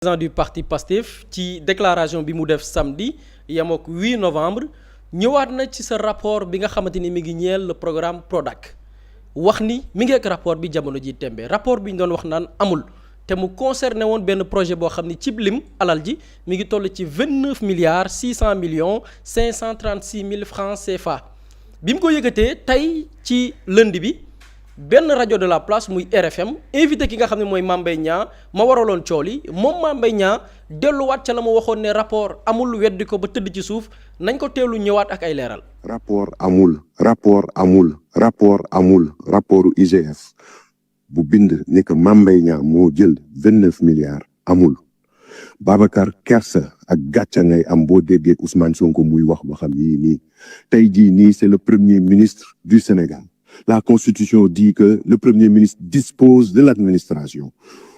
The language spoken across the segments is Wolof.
Président du parti PASTEF ci déclaration bi mu def samedi yemook 8 novembre ñëwaat na ci sa rapport bi nga xamante ni mi ngi ñeel le programme Prodac wax ni mi ngi ak rapport bi jamono ji tembe rapport bi ñu doon wax naan amul te mu concerné woon benn projet boo xam ni cib lim alal ji mi ngi toll ci 29 milliards 600 millions 536 mille francs CFA bi mu ko yëkkatee tey ci lundi bi benn rajo de la place muy RFM invité ki nga xam ne mooy Mame Mbaye Niang ma waraloon coow li moom Mame Mbaye Niang delluwaat ca la ma waxoon ne rapport amul weddi ko ba tëdd ci suuf nañ ko teelu ñëwaat ak ay leeral. rapport amul rapportu IGF bu bind ni que Mame Mbaye Niang moo jël 29 milliards amul Babacar kersa ak gàcca ngay am boo déggee Ousmane Sonko muy wax waxam yii nii tey jii nii c'est le premier ministre du Sénégal. La Constitution dit que le Premier ministre dispose de l'administration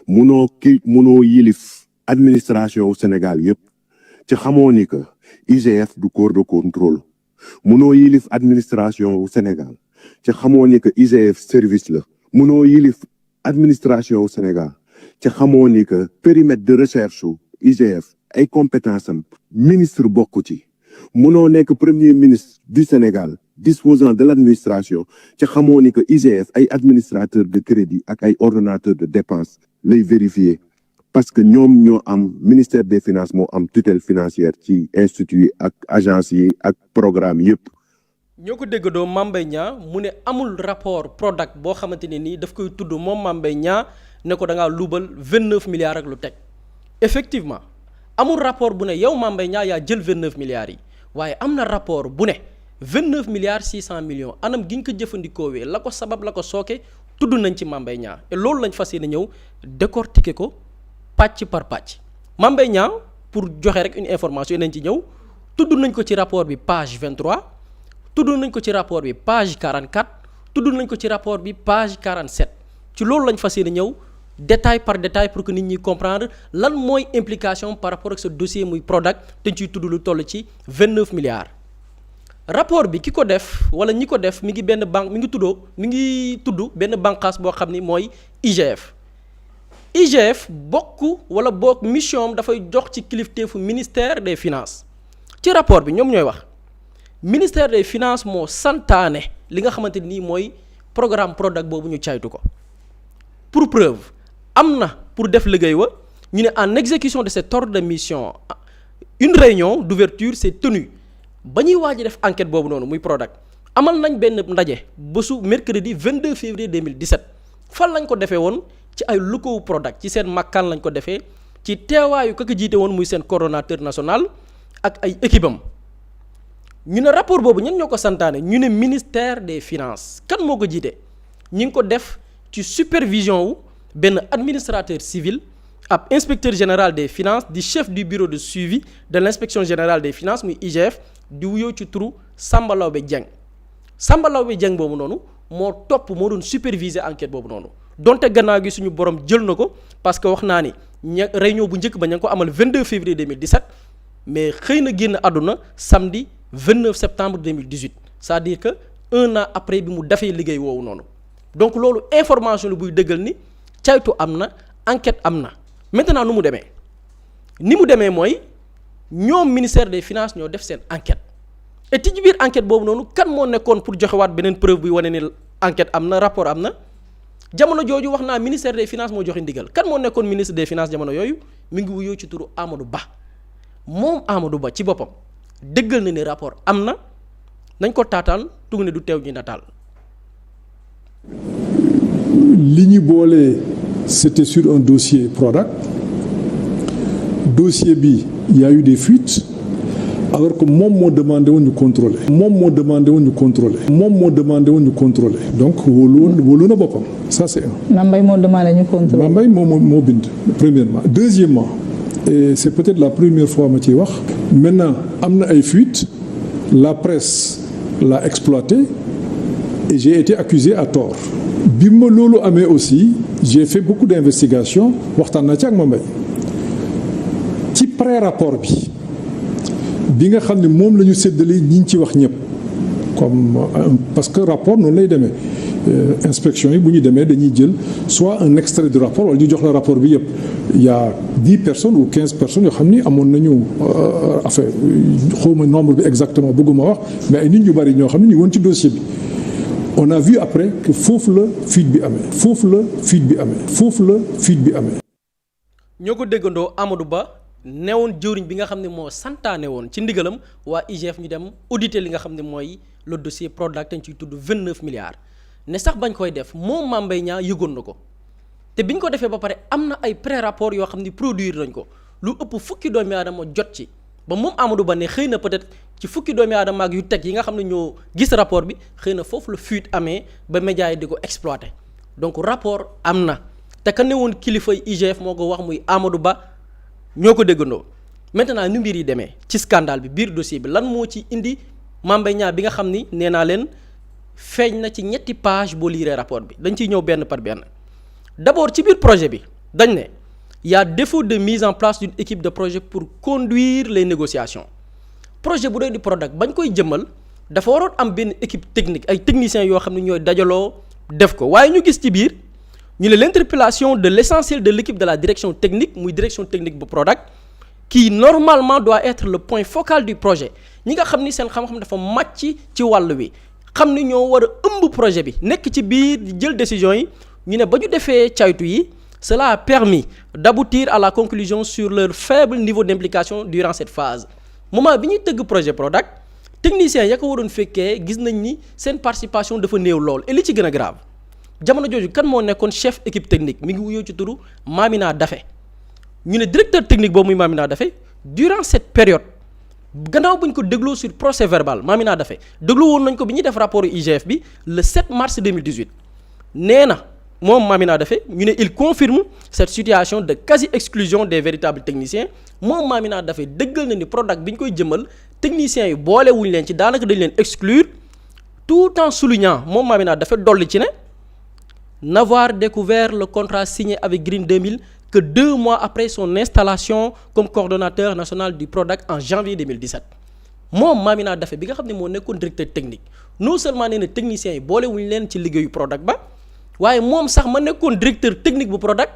munoo yilif administration au Sénégal yëpp ci xamoo ni que IGF du corps de contrôle munoo yilif administration au Sénégal ci xamoo ni que IGF service la munoo yilif administration au Sénégal ci xamoo ni que périmètre de recherche u IGF ay compétence am ministre bokku ci munoo nekk premier ministre du Sénégal disposant de l'administration ci xamoo ni que IGF ay administrateur de crédit ak ay ordonnateur de dépenses lay vérifier parce que ñoom ñoo am ministère des finances moo am tutelle financière ci institut yi ak agence yi ak programme yëpp. ñoo ko déggandoo Mame Mbaye Niang mu ne amul rapport Prodac boo xamante ne nii daf koy tudd moom Mame Mbaye Niang ne ko da ngaa luubal 29 milliards ak lu teg effectivement amul rapport bu ne yow Mame Mbaye Niang yaa jël 29 milliards yi waaye am na rapport bu ne. 29 milliards 600 millions anam gi ñu ko jëfandikoowee la ko sabab la ko sooke tudd nañ ci Mame Mbaye Niang et loolu lañ fas yéene ñëw décortiquer ko pàcc par pàcc Mame Mbaye Niang pour joxe rek une information nañ ci ñëw tudd nañ ko ci rapport bi page 23 tudd nañ ko ci rapport bi page 44 tudd nañ ko ci rapport bi page 47 ci loolu lañ fas yéene ñëw détail par détail pour que nit ñi comprendre lan mooy implication par rapport ak ce dossier muy Prodac te ñu ciy tudd lu toll ci 29 milliards. rapport bi ki ko def wala ñi ko def mi ngi tudd benn bànqaas boo xam ni mooy IGF bokk wala bokk mission am dafay jox ci kilifteefu ministère des finances ci rapport bi ñoom ñooy wax ministère des finances moo santaane li nga xamante ni mooy programme Prodac boobu ñu caytu ko pour preuve am na pour def liggéey wa ñu ne en exécution de cet ordre de mission une réunion d'ouverture s'est tenue ba ñuy waaj def enquête boobu noonu muy Prodac amal nañ benn ndaje bésu mercredi 22 février 2017 fan lañ ko defee woon ci ay locaux Prodac ci seen makkaan lañ ko defee ci teewaayu ka ko jiite woon muy seen coordonnateur national ak ay équipe am ñu ne rapport boobu ñan ñoo ko santaane ñu ne ministère des finances kan moo ko jiite ñi ngi ko def ci supervision wu benn administrateur civil ab inspecteur général des finances di chef du bureau de suivi de l'inspection générale des finances muy IGF di wuyoo ci turu Samba Lawbe Dieng boobu noonu moo doon superviser enquête boobu noonu donte gannaaw gi suñu borom jël na ko parce que wax naa ni réunion bu njëkk ba ña ngi ko amal 22 février 2017 mais xëy na génn àdduna samedi 29 septembre 2018 c'est-à-dire que un an après bi mu defee liggéey woowu noonu donc loolu information la buy dëggal ni caytu am na enquête am na maintenant ni mu demee mooy ñoom ministère des finances ñoo def seen enquête et ci biir enquête boobu noonu kan moo nekkoon pour joxewaat beneen preuve buy wane ni enquête am na rapport am na jamono jooju wax naa ministère des finances moo joxe ndigal kan moo nekkoon ministre des finances jamono yooyu mi ngi wuyoo ci turu Amadou Ba moom Amadou Ba ci boppam dëggal na ni rapport am na nañ ko taataan tugg ne du teew ñu nataal. li ñu boole c'était sur un dossier Prodac dossier bi il y a eu des fuites alors que moom moo demandé woon ñu contrôler donc wóolu na boppam ça c'est un. Mame Mbaye moo demandé ñu contrôler. Mame Mbaye moo bind premièrement deuxièmement et c'est peut-être la première fois ma ciy wax maintenant am na ay fuites la presse l'a exploité et j'ai été accusé à tort bi ma loolu amee aussi j'ai fait beaucoup d'investigations waxtaan naa ci ak Mame Mbaye ci pré-rapport bi nga xam ne moom la ñu séddale ñi ñu ci wax ñëpp comme parce que rapport noonu lay demee inspection yi bu ñu demee dañuy jël soit un extrait du rapport wala ñu jox la rapport bi yëpp il y a 10 personnes ou 15 personnes yoo xam ni amoon nañu enfin xawma nombre bi exactement bëgguma wax mais ay nit ñu bari ñoo xam ne ñu woon ci dossier bi on a vu après que foofu la fuite bi amee foofu la fuite bi amee foofu la fuite bi amee. ñoo ko déggandoo Amadou Ba newoon jëwriñ bi nga xam ne moo santaane woon ci ndigalam waa IGF ñu dem auditer li nga xam ne mooy le dossier Prodac te ñu ciy tudd 29 milliards ne sax bañ koy def moom Mame Mbaye Niang yëgoon na ko te biñ ko defee ba pare am na ay pré-rapport yoo xam ne produire nañ ko lu ëpp fukki doomi aadama jot ci ba moom Amadou Ba ne xëy na peut-être ci fukki doomi aadama ak yu teg yi nga xam ne ñoo gis rapport bi xëy na foofu la fuite amee ba médias yi di ko exploiter donc rapport am na te ka ne woon kilifa IGF moo ko wax muy Amadou Ba ñoo ko déggandoo maintenant nu mbir yi demee ci scandale bi biir dossier bi lan moo ci indi Mame Mbaye Niang bi nga xam ni nee naa leen feeñ na ci ñetti page boo liiree rapport bi dañ ciy ñëw benn par benn d'abord ci biir projet bi dañ ne y a défaut de mise en place d'une équipe de projet pour conduire les négociations projet bu doy di Prodac bañ koy jëmmal dafa waroon am benn équipe technique ay techniciens yoo xam ne ñooy dajaloo def ko waaye ñu gis ci biir ñu ne l'interpellation de l'essentiel de l'équipe de la direction technique muy direction technique bu Prodac qui normalement doit être le point focal du projet ñi nga xam ni seen xam-xam dafa màcc ci wàll wi xam ni ñoo war a ëmb projet bi nekk ci biir di jël décision yi ñu ne ba ñu defee caytu yi cela a permis d'aboutir à la conclusion sur leur faible niveau d'implication durant cette phase moment bi ñuy tëgg projet Prodac techniciens ya ko waroon fekkee gis nañ ni seen participation dafa néew lool et li ci gën a grave jamono jooju kan moo nekkoon chef équipe technique mi ngi wuyoo ci turu Mamina Daffé ñu ne directeur technique boobu muy Mamina Daffé durant cette période gannaaw bu ñu ko dégloo sur procès verbal Mamina Daffé déglu woon nañ ko bi ñuy def rapport IGF bi le 7 mars 2018 nee na moom Mamina Daffé ñu ne il confirme cette situation de quasi exclusion des véritables techniciens moom Mamina Daffé dëggal na ni Prodac bi ñu koy jëmal techniciens yi boole wuñ leen ci daanaka dañ leen exclure tout en soulignant moom Mamina Daffé dolli ci ne n'avoir découvert le contrat signé avec Green 2000 que 2 mois après son installation comme coordonnateur national du Prodac en janvier 2017 moom Mamina Daffé bi nga xam ne moo nekkoon directeur technique non seulement nee na techniciens yi boole wuñ leen ci liggéeyu Prodac ba waaye moom sax ma nekkoon directeur technique bu Prodac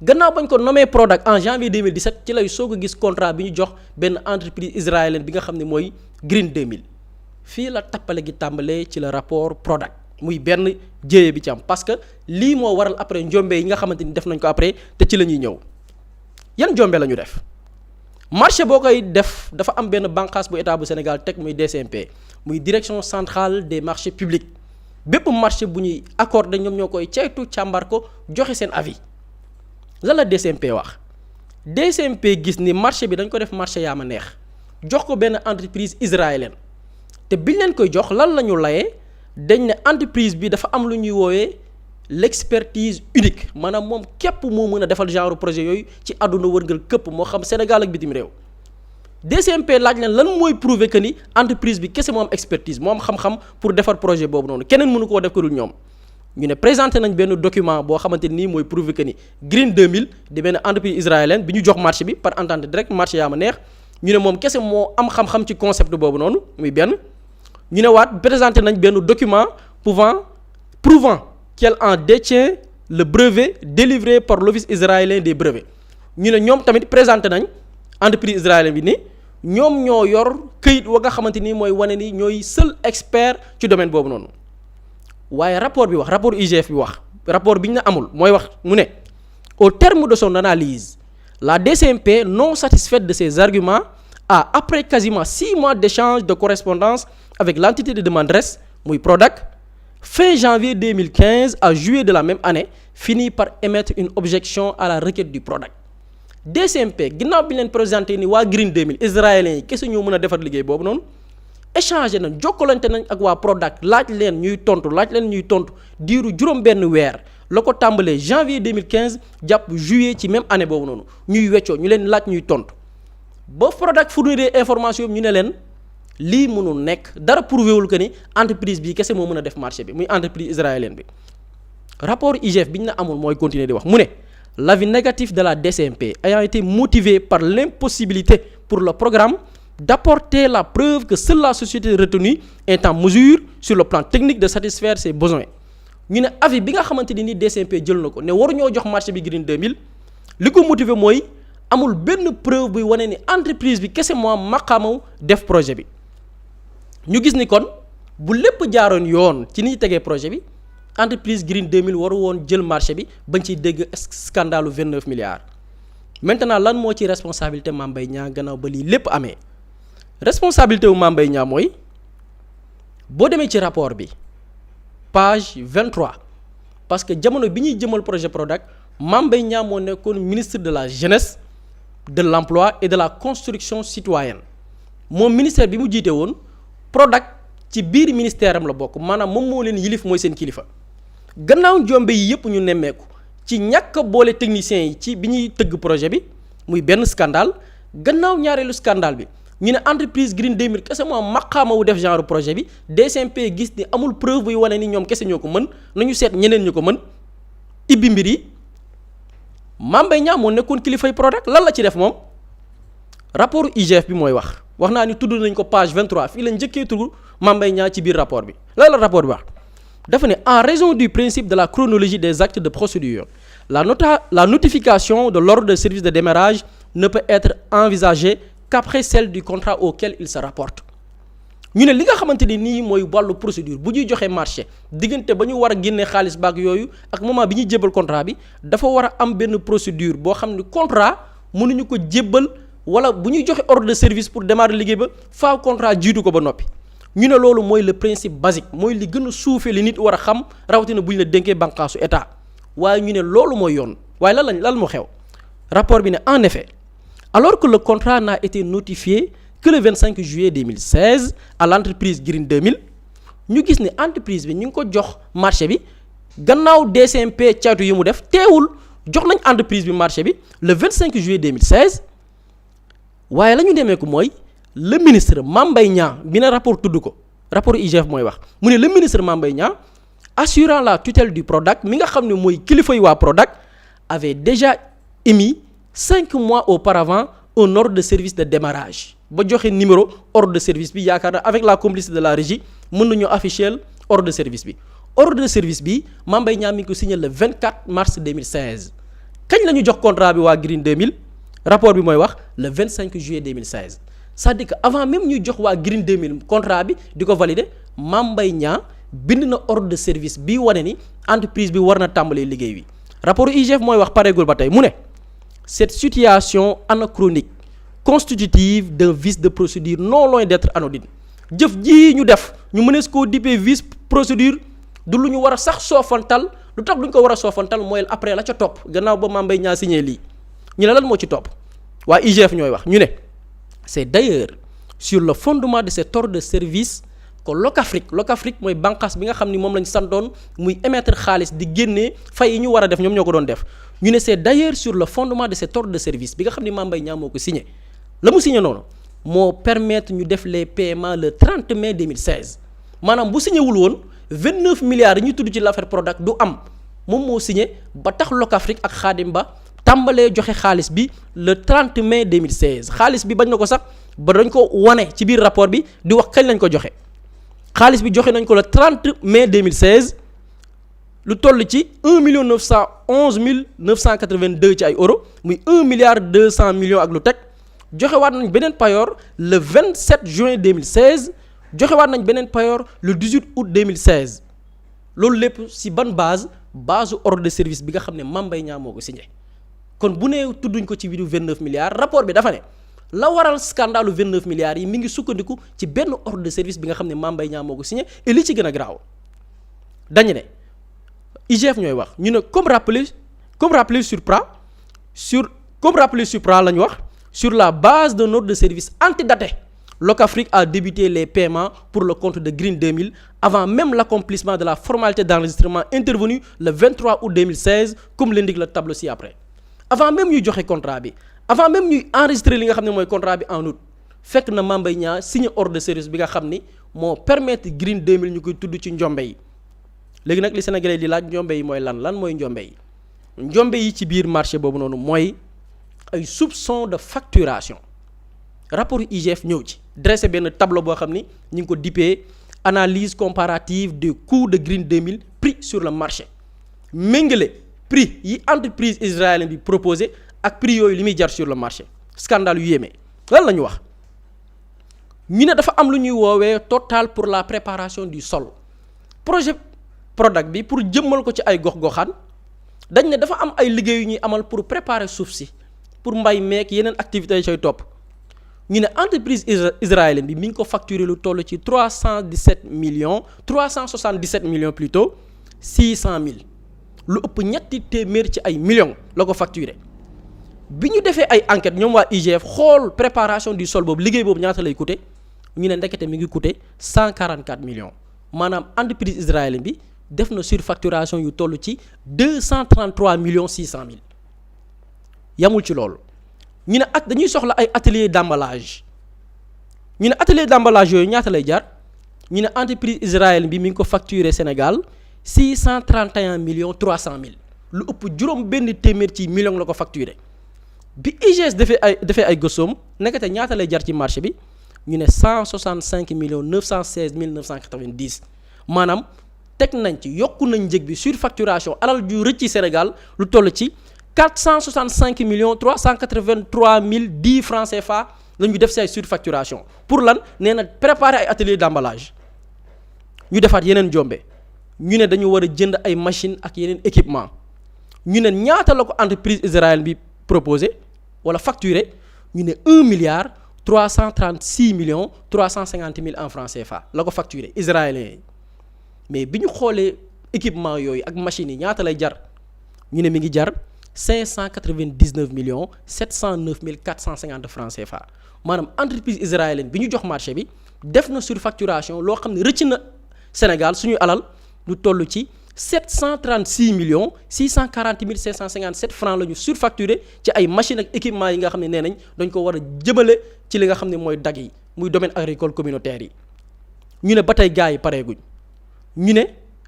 gannaaw bañ ko nommé Prodac en janvier 2017 ci lay soog a gis contrat bi ñu jox benn entreprise israélienne bi nga xam ne mooy Green 2000 fii la tappale gi tàmbalee ci le rapport Prodac muy benn jéye bi ci am parce que lii moo waral après njombe yi nga xamante ni def nañ ko après te ci la ñuy ñëw yan njombe la ñu def marché boo koy def dafa am benn bànqaas bu état bu Sénégal teg muy DCMP muy direction centrale des marchés publics bépp marché bu ñuy accordé ñoom ñoo koy ceytu càmbar ko joxe seen avis lan la DCMP wax DCMP gis ni marché bi dañ ko def marché yaa ma neex jox ko benn entreprise israélienne te biñ leen koy jox lan la ñu layee dañ ne entreprise bi dafa am lu ñuy woowee l'expertise unique maanaam moom képp moo mën a defal genre projet yooyu ci àdduna wërngal këpp moo xam Sénégal ak bitim réew DCMP laaj leen lan mooy prouver que ni entreprise bi kese moo am expertise moo am xam-xam pour defar projet boobu noonu keneen mënu koo def ko dul ñoom ñu ne présenté nañ benn document boo xamante nii mooy prouver que ni Green 2000 di benn entreprise israélienne bi ñu jox marché bi par entente direct marché yaa ma neex ñu ne moom kese moo am xam-xam ci concept boobu noonu muy benn ñu ne waat présenté nañ benn document prouvant qu'elle en détient le brevet délivré par l'office israélien des brevets ñu ne ñoom tamit présenté nañ entreprise israélienne bi ni ñoom ñoo yor këyit wa nga xamante ni mooy wane ni ñooy seul expert ci domaine boobu noonu waaye rapport bi wax rapport IGF bi wax rapport bi ñu ne amul mooy wax mu ne au terme de son analyse la DCMP non satisfaite de ses arguments a après quasiment 6 mois d'échange de correspondance avec l'entité de demanderesse muy Prodac fin janvier 2015 à juillet de la même année finit par émettre une objection à la requête du Prodac DCMP ginnaaw bi leen présenté ni waa Green 2000 israéliens yi kese ñoo mën a defar liggéey boobu noonu échangé nañ jokkalante nañ ak waa Prodac laaj leen ñuy tontu diiru juróom benn weer la ko tàmbalee janvier 2015 jàpp juillet ci même année boobu noonu ñuy weccoo ñu leen laaj ñuy tontu ba Prodac fournir information ñu ne leen lii mënul nekk dara prouvé wul que ni entreprise bi kese moo mën a def marché bi muy entreprise israélienne bi rapport IGF bi ñu ne amul mooy continuer di wax mu ne l'avis négatif de la DCMP ayant été motivé par l'impossibilité pour le programme d'apporter la preuve que seule la société retenue est en mesure sur le plan technique de satisfaire ses besoins ñu ne avis bi nga xamante ni DCMP jël na ko ne waruñoo jox marché bi Green 2000 li ko motiver mooy amul benn preuve buy wane ni entreprise bi kese moo am maqaamaw def projet bi ñu gis ni kon bu lépp jaaroon yoon ci ni ñu tegee projet bi entreprise Green 2000 waru woon jël marché bi bañ ciy dégg scandalu 29 milliards maintenant lan moo ci responsabilité Mame Mbaye Niang gannaaw ba lii lépp amee responsabilité wu Mame Mbaye Niang mooy boo demee ci rapport bi page 23 parce que jamono bi ñuy jëmal projet Prodac Mame Mbaye Niang moo nekkoon ministre de la jeunesse de l'emploi et de la construction citoyenne moom ministère bi mu jiite woon Prodac ci biir ministère am la bokk maanaam moom moo leen yilif mooy seen kilifa gannaaw njombe yi yëpp ñu nemmeeku ci ñàkk a boole techniciens yi ci bi ñuy tëgg projet bi muy benn scandale gannaaw ñaareelu scandale bi ñu ne entreprise Green 2000 kese moo maqaama wu def genre projet bi DCMP gis ni amul preuve buy wane ni ñoom kese ñoo ko mën nañu seet ñeneen ñu ko mën ibbi mbir yi Mame Mbaye Niang moo nekkoon kilifay Prodac lan la ci def moom rapport IGF bi mooy wax naa ni tudd nañ ko page 23 fii la njëkkee tudd Mame Mbaye Niang ci biir rapport bi lan la rapport bi wax dafa ne en raison du principe de la chronologie des actes de procédure la notification de l'ordre de service de démarrage ne peut être envisagée qu'après celle du contrat auquel il se rapporte ñu ne li nga xamante ni nii mooy wàllu procédure bu ñuy joxe marché diggante ba ñu war a génne xaalis baak yooyu ak moment bi ñuy jébbal contrat bi dafa war a am benn procédure boo xam ni contrat mënuñu ko jébbal wala bu ñuy joxe ordre de service pour démarrer liggéey ba faaw contrat jiitu ko ba noppi ñu ne loolu mooy le principe basique mooy li gën a suufee li nit war a xam rawatina bu ñu la dénkee bànqaasu état waaye ñu ne loolu mooy yoon waaye lan moo xew rapport bi ne en effet alors que le contrat n'a été notifié que le 25 juillet 2016 à l'entreprise Green 2000 ñu gis ne entreprise bi ñu ngi ko jox marché bi gannaaw DCMP caytu yi mu def teewul jox nañ entreprise bi marché bi le 25 juillet 2016 waaye la ñu demee ko mooy le ministre Mame Mbaye Niang bi na rapport tudd ko rapport IGF mooy wax mu ne le ministre Mame Mbaye Niang assurant la tutelle du Prodac mi nga xam ne mooy kilifa yi waa Prodac avait déjà émis 5 mois auparavant un ordre de service de démarrage ba joxe numéro ordre de service bi yaakaar na avec la complicité de la régie mën nañu afficher ordre de service bi ordre de service bi Mame Mbaye Niang mi ngi ko signé le 24 mars 2016 kañ la ñu jox contrat bi waa Green 2000 rapport bi mooy wax le 25 juillet 2016 c'est-à-dire que avant même ñuy jox waa Green 2000 contrat bi di ko valider Mame Mbaye Niang bind na ordre de service bi wane ni entreprise bi war na tàmbalee liggéey wi rapport IGF mooy wax pareegul ba tey mu ne cette situation anachronique constitutive d'un vice de procédure non loin d'être anodine jëf ji ñu def ñu mënees koo dippee vice procédure du lu ñu war a sax soofantal lu tax duñ ko war a soofantal mooy après la ca topp gannaaw ba Mame Mbaye Niang signé lii ñu ne lan moo ci topp waa IGF ñooy wax ñu ne c'est d'ailleurs sur le fondement de cet ordre de service que Locafrique mooy bànqaas bi nga xam ni moom lañ santoon muy émettre xaalis di génnee fay yi ñu war a def ñoom ñoo ko doon def ñu ne c'est d'ailleurs sur le fondement de cet ordre de service bi nga xam ni Mame Mbaye Niang moo ko signé la mu signé noonu moo permettre ñu def les paiements le 30 mai 2016 maanaam bu signé wul woon 29 milliards yi ñu tudd ci l'affaire Prodac du am moom moo signé ba tax Locafrique ak Khadim Ba tàmbalee joxe xaalis bi le 30 mai 2016 xaalis bi bañ na ko sax ba dañ ko wane ci biir rapport bi di wax kañ lañ ko joxe xaalis bi joxe nañ ko le 30 mai 2016 lu toll ci 1 911 982 ci ay euros muy 1 milliard 200 millions ak lu teg joxewaat nañ beneen payoor le 27 juin 2016 joxewaat nañ beneen payoor le 18 août 2016 loolu lépp si ban base ordre de service bi nga xam ne Mame Mbaye Niang moo ko signé kon bu nee tudduñ ko ci biiru 29 milliards rapport bi dafa ne la waral scandalu 29 milliards yi mi ngi sukkandiku ci benn ordre de service bi nga xam ne Mame Mbaye Niang moo ko signé et li ci gën a garaaw dañu ne IGF ñooy wax ñu ne comme rappelé sur PRA la ñu wax sur la base d'un ordre de service antidaté Locafrique a débuté les paiements pour le compte de Green 2000 avant même l'accomplissement de la formalité d'enregistrement intervenue le 23 août 2016 comme l'indique le tableau ci-après avant même ñuy joxe contrat bi avant même ñuy enregistrer li nga xam ne mooy contrat bi en août fekk na Mame Mbaye Niang signé ordre de service bi nga xam ni moo permettre Green 2000 ñu koy tudd ci njombe yi léegi nag li Sénégalais di laaj njombe yi mooy lan mooy njombe yi ci biir marché boobu noonu mooy ay soupçons de facturation rapport IGF ñëw ci dressé benn tableau boo xam ni ñu ngi ko dippee analyse comparative des coûts de Green 2000 prix prix sur le marché méngale prix yi entreprise israélienne bi proposé ak prix yooyu li muy jar sur le marché scandale yu yéeme lan la ñu wax ñu ne dafa am lu ñuy woowee total pour la préparation du sol projet Prodac bi pour jëmmal ko ci ay gox-goxaan dañ ne dafa am ay liggéey yu ñuy amal pour préparer suuf si pour mbay meek yeneen activités yi sooy topp ñu ne entreprise israélienne bi mi ngi ko facturé lu toll ci 377 millions plutôt 600 000 lu ëpp ñetti téeméer ci ay millions la ko facturé bi ñu defee ay enquêtes ñoom waa IGF xool préparation du sol boobu liggéey boobu ñaata lay coûter ñu ne ndekete mi ngi coûter 144 millions maanaam entreprise israélienne bi def na surfacturation yu toll ci 233 millions 600 000 yamul ci loolu ñu ne ak dañuy soxla ay atelier d'emballage ñu ne atelier d'emballage yooyu ñaata lay jar ñu ne entreprise israélienne bi mi ngi ko facturé Sénégal 631 millions 300 000 lu ëpp juróom benn téeméer ci millions la ko facturé bi IGS defee ay gëstoom nekkate ñaata lay jar ci marché bi ñu ne 165 millions 916 mille 990 maanaam teg nañ ci yokku nañ njëg bi surfacturation alal ju rëcc ci Sénégal lu toll ci 465 millions 383 mille 10 francs CFA la ñu def ci ay surfacturation pour lan nee na préparer ay atelier d'emballage ñu defaat yeneen jombe ñu ne dañu war a jënd ay machines ak yeneen équipement ñu ne ñaata la ko entreprise israélienne bi proposé wala facturé ñu ne 1 milliard 336 millions 350 mille en francs CFA la ko facturé israélien yi mais bi ñu xoolee équipement yooyu ak machines yi ñaata lay jar ñu ne mi ngi jar 599 millions 709 mille 450 francs CFA maanaam entreprise israélienne bi ñu jox marché bi def na surfacturation loo xam ne rëcc na Sénégal suñu alal lu toll ci 736 millions 640 mille 557 francs la ñu surfacturé ci ay machines ak équipements yi nga xam ne nee nañ dañ ko war a jëmale ci li nga xam ne mooy dag yi muy domaine agricole communautaire yi ñu ne ba tey gars yi pareeguñ ñu ne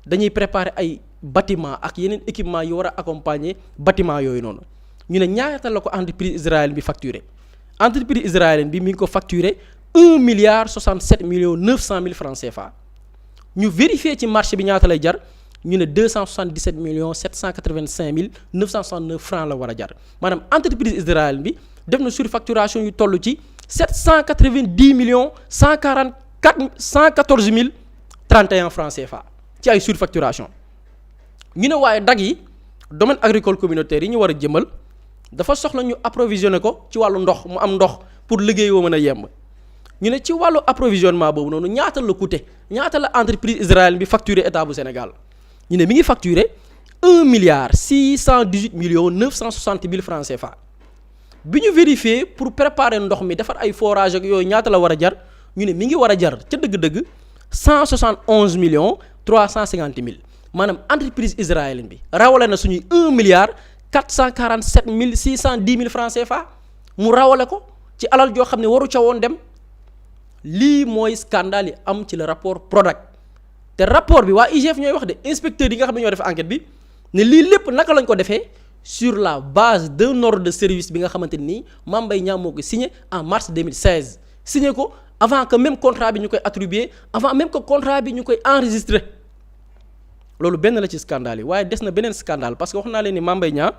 dañuy préparer ay bâtiment ak yeneen équipement yi war a accompagner bâtiment yooyu noonu ñu ne ñaata la ko entreprise israélienne bi facturé entreprise israélienne bi mi ngi ko facturé 1 milliard 67 millions 900 mille francs CFA ñu vérifier ci marché bi ñaata lay jar ñu ne 277 millions 785 mille 969 francs la war a jar maanaam entreprise israélienne bi def na surfacturation yu toll ci 790 millions 114 mille 31 francs CFA ci ay surfacturation ñu ne waaye dag yi domaine agricole communautaire yi ñu war a jëmal dafa soxla ñu approvisionner ko ci wàllu ndox mu am ndox pour liggéey woo mën a yemb ñu ne ci wàllu approvisionnement boobu noonu ñaata la coûté ñaata la entreprise israélienne bi facturé état bu Sénégal ñu ne mi ngi facturé 1 milliard 618 millions 960 mille francs CFA bi ñu vérifier pour préparer ndox mi defar ay forage ak yooyu ñaata la war a jar ñu ne mi ngi war a jar ca dëgg-dëgg 171 millions 350 mille maanaam entreprise israélienne bi rawale na suñuy 1 milliard 447 mille 610 mille francs CFA mu rawale ko ci alal joo xam ne waru ca woon dem lii mooy scandale yi am ci le rapport Prodac te rapport bi waa IGF ñooy wax de inspecteurs yi nga xam ne ñoo def enquête bi ne lii lépp naka lañ ko defee sur la base d'un ordre de service bi nga xamante ni Mame Mbaye Niang moo ko signé en mars 2016 signé ko avant que même contrat bi ñu koy attribuer avant même que contrat bi ñu koy enregistrer loolu benn la ci scandale yi waaye des na beneen scandale parce que wax naa leen ni Mame Mbaye Niang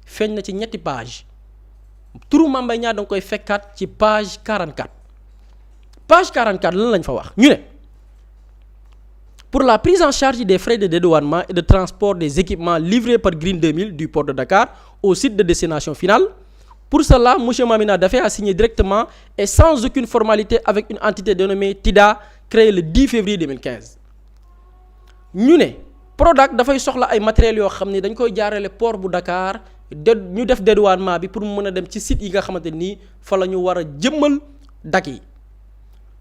feeñ na ci ñetti page turu Mame Mbaye Niang da nga koy fekkaat ci page 44 page 44 lan lañ fa wax ñu ne pour la prise en charge des frais de dédouanement et de transport des équipements livrés par Green 2000 du port de Dakar au site de destination finale. Pour cela, M. Mamina Daffé a signé directement et sans aucune formalité avec une entité dénommée TIDA créée le 10 février 2015. ñu ne Prodac dafay soxla ay matériels yoo xam ne dañ koy jaarale port bu Dakar ñu def dédouanement bi pour mu mën a dem ci site yi nga xamante nii fa la ñu war a jëmmal dak yi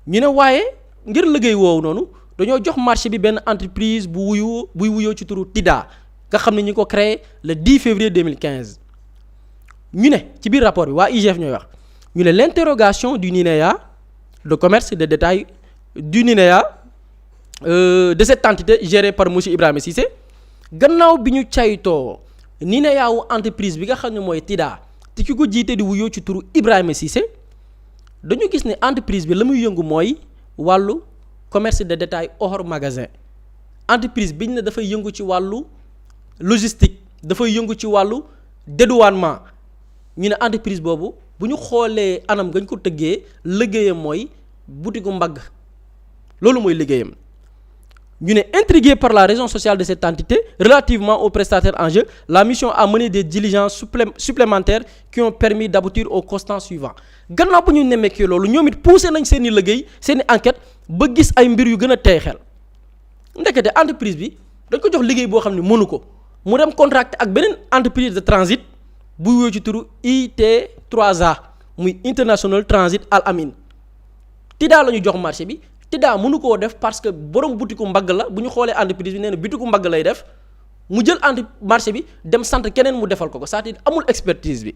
ñu ne waaye ngir liggéey woowu noonu dañoo jox marché bi benn entreprise buy wuyoo ci turu TIDA nga xam ne ñu ko créé le 10 février 2015 ñu ne ci biir rapport bi waa IGF ñooy wax ñu ne l'interrogation du NINEA de commerce et de détail du NINEA de cette entité gérée par monsieur Ibrahima Cissé gannaaw bi ñu caytoo NINEA wu entreprise bi nga xam ne mooy TIDA te ki ko jiite di wuyoo ci turu Ibrahima Cissé dañu gis ne entreprise bi la muy yëngu mooy wàllu commerce de détail hors magasin entreprise biñ ne dafay yëngu ci wàllu logistique dafay yëngu ci wàllu dédouanement ñu ne entreprise boobu bu ñu xoolee anam gañ ko tëggee liggéeyam mooy butigu mbagg loolu mooy liggéeyam ñu ne intrigué par la raison sociale de cette entité relativement aux prestataires en jeu, la mission a mené des diligences supplémentaires qui ont permis d'aboutir au constat suivant. Gannaaw bu ñu nemmeekee loolu ñoom it poussé nañ seen i liggéey seen i enquête ba gis ay mbir yu gën a tey xel ndekete entreprise bi dañ ko jox liggéey boo xam ne mënu ko mu dem contracté ak beneen entreprise de transit bu wéy ci turu IT3A muy International Transit Al Amin TIDA la ñu jox marché bi. TIDA mënu koo def parce que borom butiku mbagg la bu ñu xoolee entreprise bi nee na butiku mbagg lay def mu jël marché bi dem sant keneen mu defal ko c'est-à-dire amul expertise bi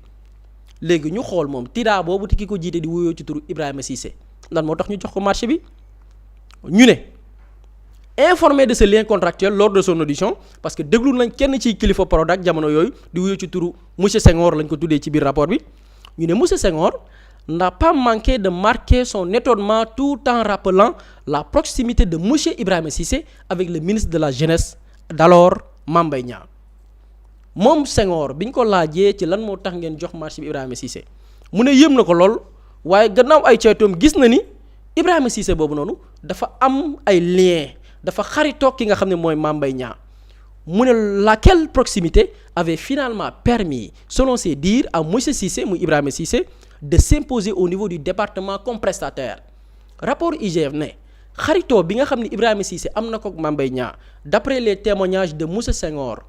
léegi ñu xool moom TIDA boobu te ki ko jiite di wuyoo ci turu Ibrahima Cissé lan moo tax ñu jox ko marché bi ñu ne informé de ce lien contractuel lors de son audition parce que déglu nañ kenn ci kilifa Prodac jamono yooyu di wuyoo ci turu monsieur Senghor lañ ko tuddee ci biir rapport bi ñu ne monsieur Senghor n'a pas manqué de marquer son étonnement tout en rappelant la proximité de monsieur Ibrahima Cissé avec le ministre de la jeunesse d'alors Mame Mbaye Niang moom Senghor bi ñu ko laajee ci lan moo tax ngeen jox marché bi Ibrahima Cissé mu ne yëm na ko lool waaye gannaaw ay ceytoom gis na ni Ibrahima Cissé boobu noonu dafa am ay lien dafa xaritoog ki nga xam ne mooy Mame Mbaye Niang mu ne laquelle proximité avait finalement permis selon ses dires à monsieur Cissé muy Ibrahima Cissé de s'imposer au niveau du département comme prestataire rapport IGF ne xaritoo bi nga xam ne Ibrahima Cissé am na ko Mame Mbaye Niang d'après les témoignages de monsieur Senghor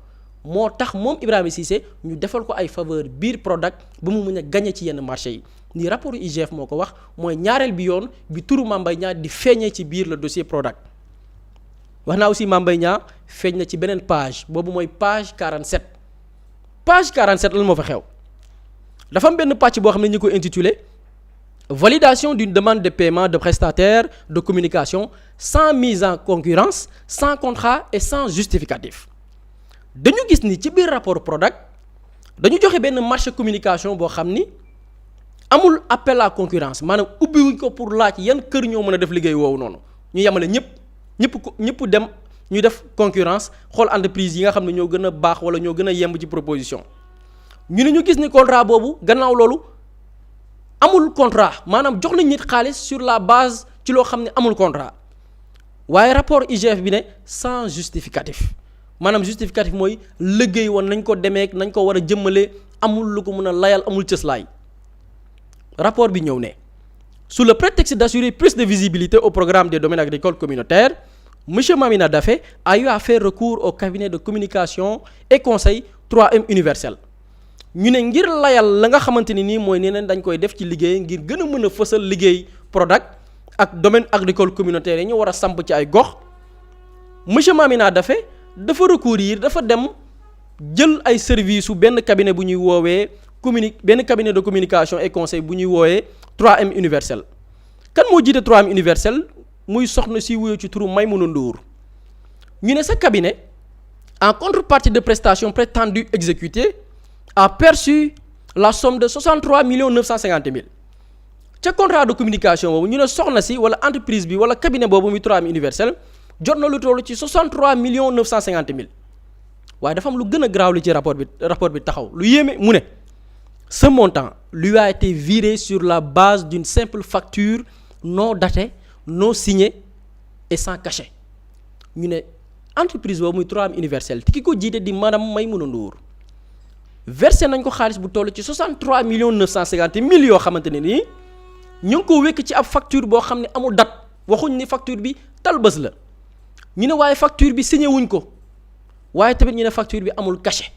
moo tax moom Ibrahima Cissé ñu defal ko ay faveur biir Prodac ba mu mun a gagné ci yenn marché yi ni rapport IGF moo ko wax mooy ñaareel bi yoon bi turu Mame Mbaye Niang di feeñee ci biir le dossier Prodac wax naa aussi Mame Mbaye Niang feeñ na ci beneen page boobu mooy page 47 page 47 lan moo fa xew dafa am benn pàcc boo xam ne ñu ko intitulé validation d'une demande de paiement de prestataire de communication sans mise en concurrence sans contrat et sans justificatif dañu gis ni ci biir rapport Prodac dañu joxe benn marché communication boo xam ni amul appel à concurrence maanaam ubbiwuñ ko pour laaj yan kër ñoo mën a def liggéey woowu noonu ñu yemale ñëpp dem ñu def concurrence xool entreprise yi nga xam ne ñoo gën a baax wala ñoo gën a yemb ci proposition ñu ne ñu gis ni contrat boobu gannaaw loolu amul contrat maanaam jox nañ nit xaalis sur la base ci loo xam ne amul contrat waaye rapport IGF bi ne sans justificatif maanaam justificatif mooy liggéey woon nañ ko demee nañ ko war a jëmmale amul lu ko mën a layal amul cëslaay rapport bi ñëw ne sous le prétexte d'assurer plus de visibilité au programme des domaines agricoles communautaires monsieur Mamina Daffé a eu à faire recours au cabinet de communication et conseil 3M universel ñu ne ngir layal la nga xamante ni nii mooy neneen dañ koy def ci liggéey ngir gën a mën a fësal liggéey Prodac ak domaine agricole communautaire yi ñu war a samp ci ay gox monsieur Mamina Daffé dafa recourir dafa dem jël ay services su benn cabinet bu ñuy woowee benn cabinet de communication et conseil bu ñuy woowee 3M universel kan moo jiite 3M universel muy soxna si wuyoo ci turu Maymouna Ndour ñu ne sa cabinet en contrepartie de prestations prétendues exécutées a perçu la somme de 63 950 000 ca contrat de communication boobu ñu ne soxna si wala entreprise bi wala cabinet boobu muy 3M universel jot na lu toll ci 63 950 000 waaye dafa am lu gën a graaw li ci rapport bi taxaw lu yéeme mu ne ce montant lui a été viré sur la base d'une simple facture non datée non signée et sans cachet ñu ne entreprise boobu muy 3M universel te ki ko jiite di madame Maymouna Ndour versé nañ ko xaalis bu toll ci 63 950 000 yoo xamante ne nii ñu ngi ko wékk ci ab facture boo xam ne amul date waxuñ ni facture bi tal bés la ñu ne waaye facture bi signé wuñ ko waaye tamit ñu ne facture bi amul cachet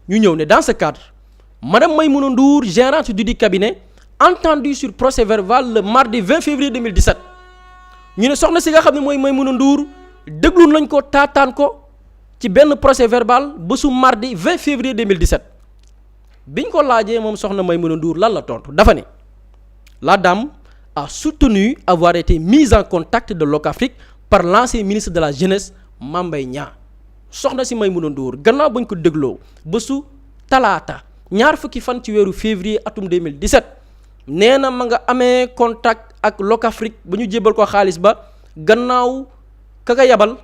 ñu ñëw ne dans ce cadre madame Maymouna Ndour gérante du cabinet entendue sur procès verbal le mardi 20 février 2017 ñu ne soxna si nga xam ne mooy Maymouna Ndour déglu nañ ko taataan ko ci benn procès verbal bésu mardi 20 février 2017 biñ ko laajee moom soxna Maymouna Ndour lan la tontu dafa ne la dame a soutenu avoir été mise en contact de Locafrique par l'ancien ministre de la jeunesse Mame Mbaye Niang soxna si Maymouna Ndour gannaaw bañ ko dégloo bésu talaata ñaar fukki fan ci weeru février atum 2017 nee na ma nga amee contact ak Locafrique ba ñu jébal ko xaalis ba gannaaw ka nga yabal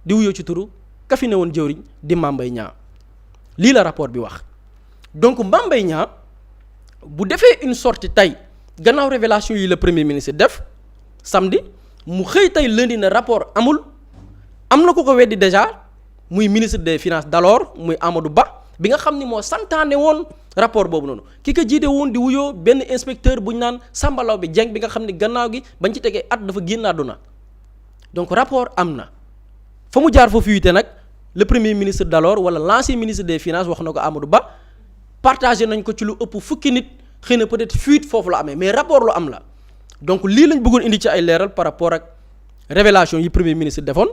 di wuyoo ci turu ka fi ne woon jëwriñ di Mame Mbaye Niang lii la rapport bi wax. donc Mame Mbaye Niang bu defee une sortie tey gannaaw révélation yi la premier ministre def samedi mu xëy tey lundi na rapport amul am na ko weddi déjà muy ministre des finances d'alors muy Amadou Ba bi nga xam ni moo santaane woon rapport boobu noonu ki ko jiite woon di wuyoo benn inspecteur bu ñu naan Samba Laobé Dieng bi nga xam ni gannaaw gi bañ ci tegee at dafa génn àdduna donc rapport am na fa mu jaar foofu yite nag le premier ministre d'alors wala l'ancien ministre des finances wax na ko Amadou Ba partagé nañ ko ci lu ëpp fukki nit xëy na peut-être fuite foofu la amee mais rapport lu am la donc lii lañ bëggoon indi ci ay leeral par rapport ak révélation yi premier ministre defoon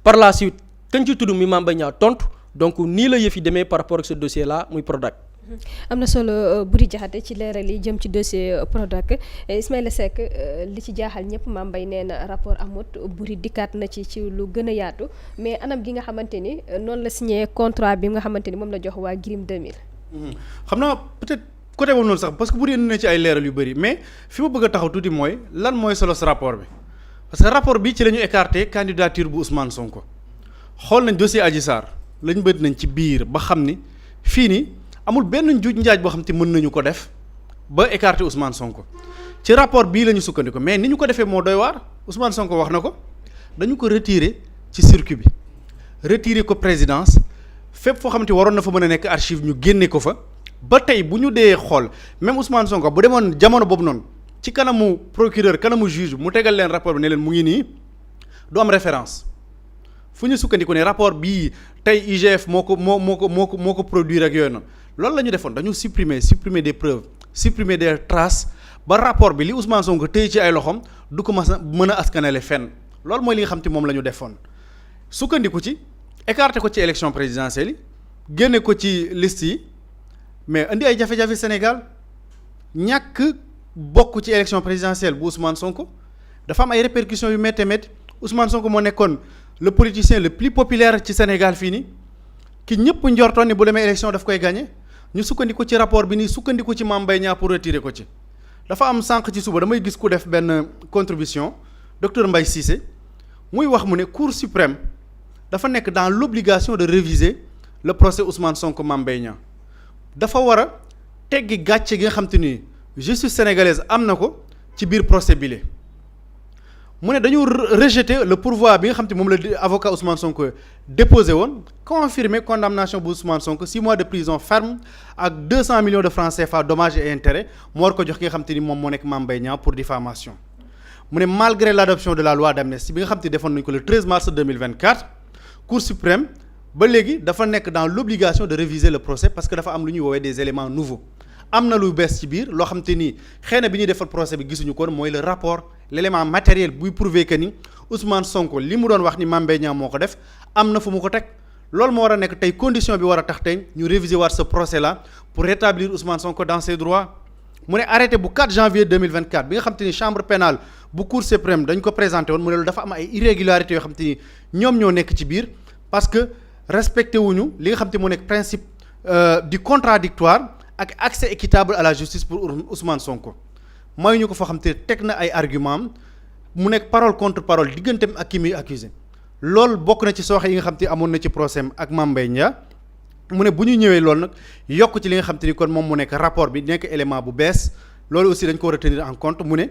par la suite kañ ci tudd mi Mame Mbaye Niang tontu donc nii la yëf yi demee par rapport ak ce dossier là muy Prodac. am na solo Boury Diakhaté ci leeral yi jëm ci dossier Prodac Ismaïla Seck li ci jaaxal ñëpp Mame Mbaye nee na rapport amut Boury dikkaat na ci lu gën a yaatu mais anam gi nga xamante ni noonu la signé contrat bi nga xamante ni moom la jox waa Grim 2000. xam naa peut-être côté boobu noonu sax parce que Boury indi na ci ay leeral yu bëri mais fi ma bëgg a taxaw tuuti mooy lan mooy solo ce rapport bi parce que rapport bi ci la ñu écarté candidature bu Ousmane Sonko xool nañ dossier Adji Sarr lañ bëgg nañ ci biir ba xam ni fii nii amul benn njuuj njaaj boo xam te mën nañu ko def ba écarter Ousmane Sonko ci rapport bii la ñu sukkandiku mais ni ñu ko defee moo doy waar Ousmane Sonko wax na ko dañu ko retirer ci circuit bi retirer ko présidence fépp foo xamante waroon na fa mën a nekk archive ñu génne ko fa ba tey bu ñu dee xool même Ousmane Sonko bu demoon jamono boobu noonu ci kanamu procureur kanamu juge mu tegal leen rapport bi ne leen mu ngi nii du am référence fu ñu sukkandiku ne rapport bii tey IGF moo ko produire ak yooyu noonu loolu la ñu defoon dañu supprimer des preuves supprimer des traces ba rapport bi li Ousmane Sonko tey ci ay loxoom du ko mën a askanale fenn loolu mooy li nga xam te moom la ñu defoon sukkandiku ci écarté ko ci élection présidentielle yi génne ko ci liste yi mais indi ay jafe-jafe Sénégal ñàkk bokk ci élection présidentielle bu Ousmane Sonko dafa am ay répercussions yu métti métti Ousmane Sonko moo nekkoon le politicien le plus populaire ci Sénégal fii nii ki ñëpp njortoon ni bu demee élection daf koy gagné ñu sukkandiku ci rapport bi nii sukkandiku ci Mame Mbaye Niang pour retirer ko ci dafa am sànq ci suba damay gis ku def benn contribution docteur Mbaye Cissé muy wax mu ne Cour suprême dafa nekk dans l'obligation de réviser le procès Ousmane Sonko Mame Mbaye Niang dafa war a teggi gàcce gi nga xam te ni justice sénégalaise am na ko ci biir procès bile mu ne dañu rejeter le pourvoi bi nga xam te moom la avocat Ousmane Sonko déposé woon confirmer condamnation bu Ousmane Sonko 6 mois de prison ferme ak 200 millions de francs CFA dommages et intérêts mu war ko jox ki nga xam te ni moom moo nekk Mame Mbaye Niang pour diffamation mu ne malgré l'adoption de la loi d'amnistie bi nga xam te defoon nañu ko le 13 mars 2024 Cour suprême ba léegi dafa nekk dans l'obligation de réviser le procès parce que dafa am lu ñuy woowee des éléments nouveaux am na lu bees ci biir loo xam te ni xëy na bi ñuy defal procès bi gisuñu ko mooy le rapport l'élément matériel buy prouver que ni Ousmane Sonko li mu doon wax ni Mame Mbaye Niang moo ko def am na fu mu ko teg loolu moo war a nekk tey condition bi war a tax tey ñu réviser waat ce procès là pour rétablir Ousmane Sonko dans ses droits mu ne arrêté bu 4 janvier 2024 bi nga xam te ni chambre pénale bu Cour suprême dañ ko présenté woon mu ne loolu dafa am ay irrégularités yoo xam te ni ñoom ñoo nekk ci biir parce que respecté wuñu li nga xam te mu nekk principe du contradictoire ak accès équitable à la justice pour Ousmane Sonko mooy ñu ko foo xam te teg na ay argument mu nekk parole contre parole digganteem ak ki muy accusé loolu bokk na ci sooxe yi nga xam te amoon na ci procès ak Mame Mbaye Niang mu ne bu ñu ñëwee loolu nag yokk ci li nga xam te ni kon moom mu nekk rapport bi nekk élément bu bees loolu aussi dañ ko war a tenir en compte mu ne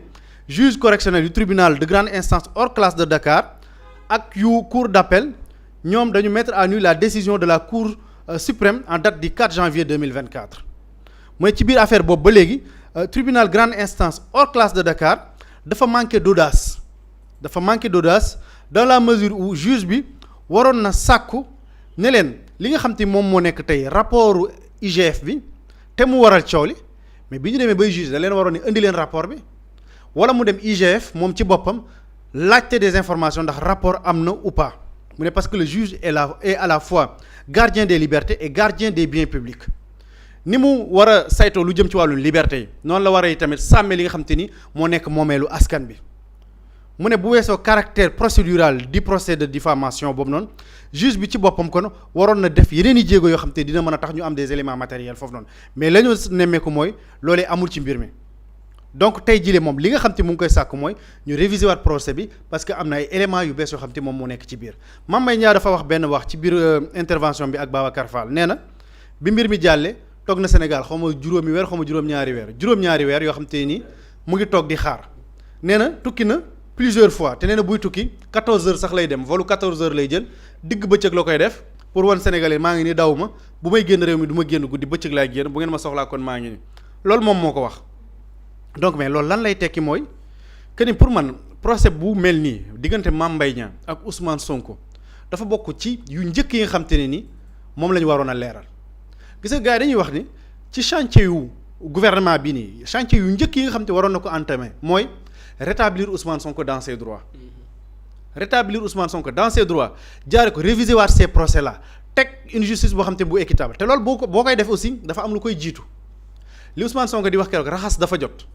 juge correctionnel du tribunal de grande instance hors classe de Dakar ak yu cour d'appel ñoom dañu mettre à nu la décision de la cour suprême en date du 4 janvier 2024 mooy ci biir affaire boobu ba léegi tribunal grande instance hors classe de Dakar dafa manqué d'audace dans la mesure où juge bi waroon na sàkku ne leen li nga xam te moom moo nekk tey rapport IGF bi te mu waral coow li mais bi ñu demee bay juge da leen waroon ne indi leen rapport bi wala mu dem IGF moom ci boppam laajte des informations ndax rapport am na ou pas mu ne parce que le juge est à la fois gardien des libertés et gardien des biens publics ni mu war a saytoo lu jëm ci wàllu liberté yi noonu la war a tamit sàmme li nga xam te ni moo nekk moomeelu askan bi mu ne bu weesoo caractère procédural du procès de diffamation boobu noonu juge bi ci boppam kon waroon na def yeneen i jéego yoo xam te dina mën a tax ñu am des éléments matériels foofu noonu mais la ñu nemmeeku mooy loolee amul ci mbir mi donc tey jii moom li nga xam te mu ngi koy sàkk mooy ñu réviser waat procès bi parce que am na ay éléments yu bees yoo xam te moom moo nekk ci biir Mame Mbaye Niang dafa wax benn wax ci biir intervention bi ak Babacar Fall nee na bi mbir mi jàllee toog na Sénégal xaw ma juróomi weer xaw ma juróom-ñaari weer yoo xam te ni mu ngi toog di xaar nee na tukki na plusieurs fois te nee na buy tukki 14 heures sax lay dem volu 14 heures lay jël digg bëccëg la koy def pour wan Sénégalais maa ngi ni daw ma bu may génn réew mi du ma génn guddi bëccëg laay génn bu ngeen ma soxlaa kon maa ngi ni loolu moom moo ko wax donc mais loolu lan lay tekki mooy que ni pour man procès bu mel nii diggante Mame Mbaye Niang ak Ousmane Sonko dafa bokk ci yu njëkk yi nga xam te ne ni moom la ñu waroon a leeral gis nga gars yi dañuy wax ni ci chantier yu gouvernement bi nii chantier yu njëkk yi nga xam te waroon na ko entamer mooy rétablir Ousmane Sonko dans ses droits rétablir Ousmane Sonko dans ses droits jaare ko réviser waat ces procès là teg une justice boo xam te bu équitable te loolu boo koy def aussi dafa am lu koy jiitu li Ousmane Sonko di wax keroog raxas dafa jot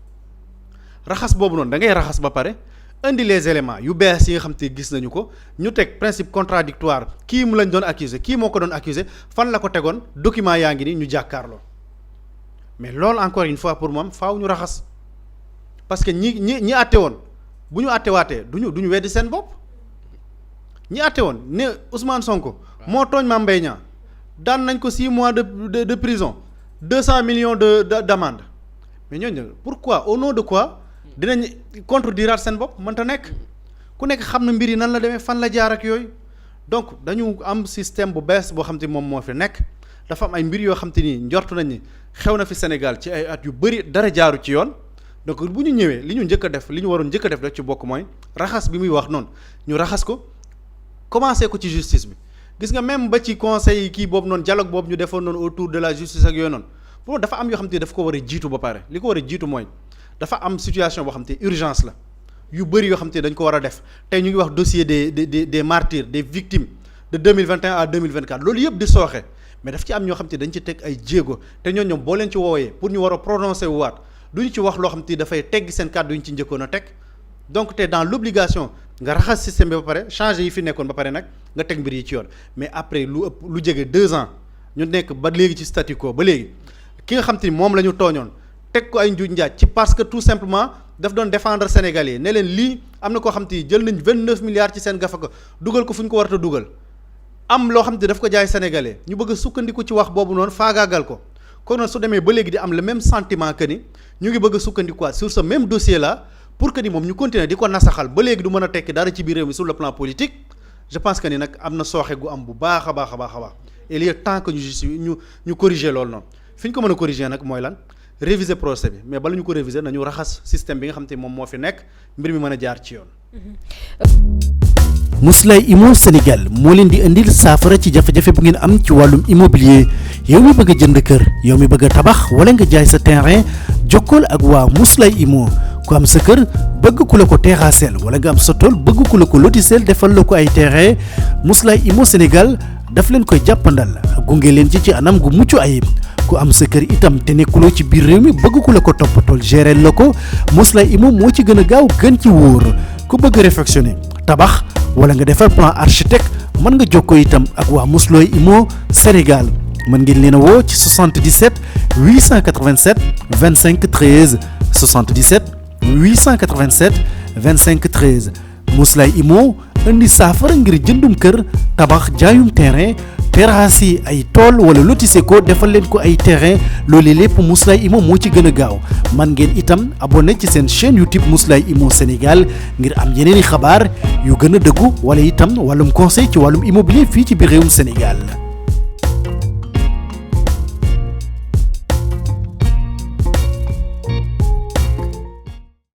raxas boobu noonu da ngay raxas ba pare indi les éléments yu bees yi nga xam te gis nañu ko ñu teg principe contradictoire kii mu lañ doon accuser kii moo ko doon accuser fan la ko tegoon document yaa ngi ni ñu jàkkaarloo mais loolu encore une fois pour moom faaw ñu raxas parce que ñi àtte woon bu ñu àttewaatee duñu weddi seen bopp ñi àtte woon ne Ousmane Sonko moo tooñ Mame Mbaye Niang daan nañ ko 6 mois de prison 200 millions d'amende mais ñooñu pourquoi au nom de quoi dinañ contredire seen bopp mënta nekk ku nekk xam na mbir yi nan la demee fan la jaar ak yooyu donc dañu am système bu bees boo xam te moom moo fi nekk dafa am ay mbir yoo xam te ni njortu nañ ni xew na fi Sénégal ci ay at yu bëri dara jaaru ci yoon donc bu ñu ñëwee li ñu njëkk a def li ñu waroon njëkk a def rek ci bokk mooy raxas bi muy wax noonu ñu raxas ko commencé ko ci justice bi gis nga même ba ci conseil kii boobu noonu dialogue boobu ñu defoon noonu autour de la justice ak yooyu noonu pour dafa am yoo xam te daf ko war a jiitu ba pare li ko war a jiitu mooy dafa am situation boo xam te urgence la yu bëri yoo xam te dañ ko war a def tey ñu ngi wax dossier des martyrs des victimes de 2021 à 2024 loolu yëpp di sooxe mais daf ci am ñoo xam te dañ ci teg ay jéego te ñoom boo leen ci woowee pour ñu war a prononcer wu waat du ñu ci wax loo xam te dafay tegg seen kàddu yu ñu ci njëkkoon a teg donc te dans l'obligation nga raxas système bi ba pare changer yi fi nekkoon ba pare nag nga teg mbir yi ci yoon mais après lu jege 2 ans ñu nekk ba léegi ci statu quo ba léegi ki nga xam te ni moom la ñu tooñoon teg ko ay njuuj njaaj ci parce que tout simplement daf doon défendre Sénégalais ne leen lii am na koo xam te ni jël nañ 29 milliards ci seen gafaka dugal ko fu ñu ko war a dugal am loo xam te daf ko jaay Sénégalais ñu bëgg a sukkandiku ci wax boobu noonu faagaagal ko kon nag su demee ba léegi di am le même sentiment que ni ñu ngi bëgg a sukkandikuwaat sur ce même dossier là pour que ni moom ñu continuer di ko nasaxal ba léegi du mën a tekki dara ci biir réew mi sur le plan politique je pense que ni nag am na sooxe gu am bu baax a baax et il est temps que ñu corriger loolu noonu fi ñu ko mën a corriger nag mooy lan réviser procès bi mais bala ñu ko réviser nañu raxas système bi nga xam te moom moo fi nekk mbir mi mën a jaar ci yoon. Mously Immo Sénégal moo leen di indil saafara ci jafe-jafe bu ngeen am ci wàllum immobilier yow mi bëgg a jënd kër yow mi bëgg a tabax wala nga jaay sa terrain jokkool ak waa Mously Immo ku am sa kër bëgg ku la ko terrassel wala nga am sa tool bëgg ku la ko lotisel defal la ko ay terrain Mously Immo Sénégal daf leen koy jàppandal gunge leen ci anam gu mucc ayib ku am sa kër itam te nekkuloo ci biir réew mi bëgg ku la ko toppatool gérer la ko Mously Immo moo ci gën a gaaw gën ci wóor ku bëgg réfectionner tabax wala nga defar plan architecte mën nga jokkoo itam ak waa Mously Immo Sénégal mën ngeen leen a woo ci 77 887 25 13 77 887 25 13 Mously Immo indi saafara ngir jëndum kër tabax jaayum terrain terrasse yi ay tool wala lotissé ko defal leen ko ay terrain loolu lépp Mously Immo moo ci gën a gaaw man ngeen itam abonné ci seen chaîne YouTube Mously Immo Sénégal ngir am yeneeni xabaar yu gën a dëggu wala itam wàllum conseil ci wàllum immobilier fii ci biir réewum Sénégal